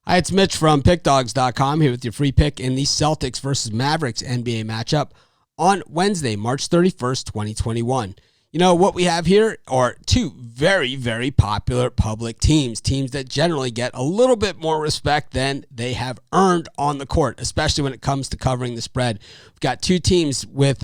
Hi, it's Mitch from PickDawgz.com here with your free pick in the Celtics versus Mavericks NBA matchup on Wednesday, March 31st, 2021. You know, what we have here are two very, very popular public teams that generally get a little bit more respect than they have earned on the court, especially when it comes to covering the spread. We've got two teams with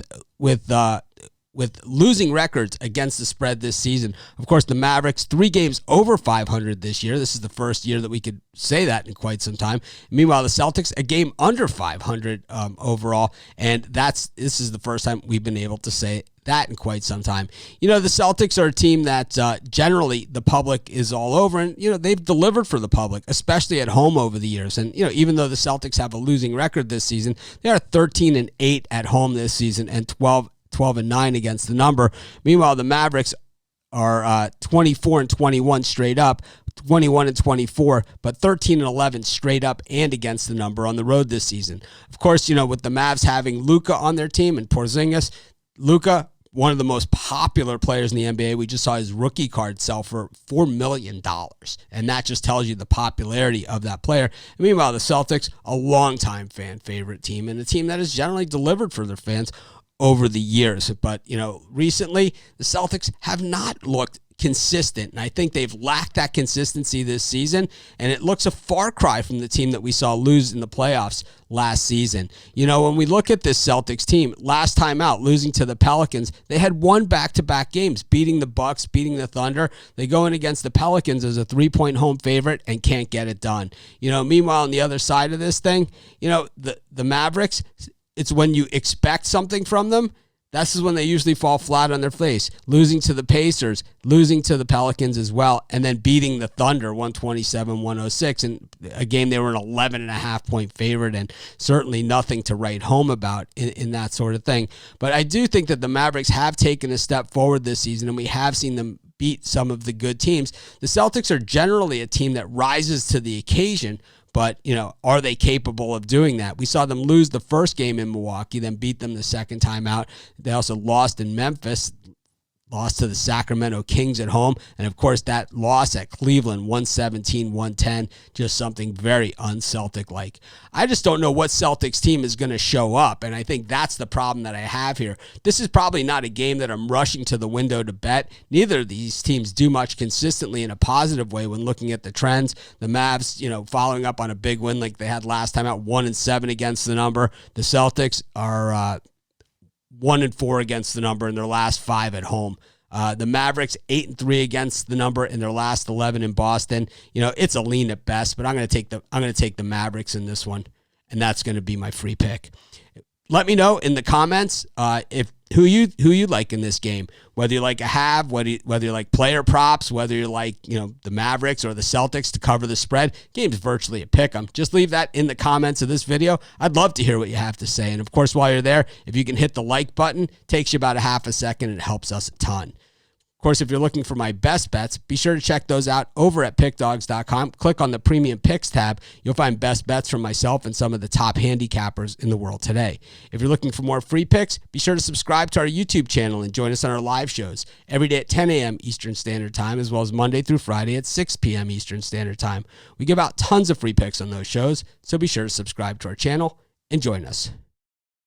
losing records against the spread this season. Of course, the Mavericks, 3 games over 500 this year. This is the first year that we could say that in quite some time. Meanwhile, the Celtics, a game under 500 overall, and this is the first time we've been able to say that in quite some time. You know, the Celtics are a team that generally the public is all over, and, you know, they've delivered for the public, especially at home over the years. And, you know, even though the Celtics have a losing record this season, they are 13-8 at home this season and 12-9 against the number. Meanwhile, the Mavericks are 24-21 straight up, 21-24, but 13-11 straight up and against the number on the road this season. Of course, you know, with the Mavs having Luka on their team and Porzingis, Luka, one of the most popular players in the NBA. We just saw his rookie card sell for $4 million, and that just tells you the popularity of that player. And meanwhile, the Celtics, a longtime fan favorite team, and a team that has generally delivered for their fans over the years. But, you know, recently, the Celtics have not looked consistent, and I think they've lacked that consistency this season, and it looks a far cry from the team that we saw lose in the playoffs last season. You know, when we look at this Celtics team, last time out, losing to the Pelicans, they had won back-to-back games, beating the Bucks, beating the Thunder. They go in against the Pelicans as a 3-point home favorite and can't get it done. You know, meanwhile, on the other side of this thing, you know, the Mavericks, it's when you expect something from them, this is when they usually fall flat on their face, losing to the Pacers, losing to the Pelicans as well, and then beating the Thunder 127-106, and a game they were an 11.5-point favorite, and certainly nothing to write home about in that sort of thing. But I do think that the Mavericks have taken a step forward this season, and we have seen them beat some of the good teams. The Celtics are generally a team that rises to the occasion, but, you know, are they capable of doing that? We saw them lose the first game in Milwaukee, then beat them the second time out. They also lost in Memphis, lost to the Sacramento Kings at home. And, of course, that loss at Cleveland, 117-110, just something very un-Celtic-like. I just don't know what Celtics team is going to show up, and I think that's the problem that I have here. This is probably not a game that I'm rushing to the window to bet. Neither of these teams do much consistently in a positive way when looking at the trends. The Mavs, you know, following up on a big win like they had last time out, 1-7 against the number. The Celtics are 1-4 against the number in their last 5 at home. The Mavericks 8-3 against the number in their last 11 in Boston. You know, it's a lean at best, but I'm going to take the Mavericks in this one, and that's going to be my free pick. Let me know in the comments who you like in this game. Whether you like a half, whether you like player props, whether you like, you know, the Mavericks or the Celtics to cover the spread. Game's virtually a pick 'em. Just leave that in the comments of this video. I'd love to hear what you have to say. And of course, while you're there, if you can hit the like button, it takes you about a half a second and it helps us a ton. Of course, if you're looking for my best bets, be sure to check those out over at PickDawgz.com. Click on the Premium Picks tab. You'll find best bets from myself and some of the top handicappers in the world today. If you're looking for more free picks, be sure to subscribe to our YouTube channel and join us on our live shows every day at 10 a.m. Eastern Standard Time, as well as Monday through Friday at 6 p.m. Eastern Standard Time. We give out tons of free picks on those shows, so be sure to subscribe to our channel and join us.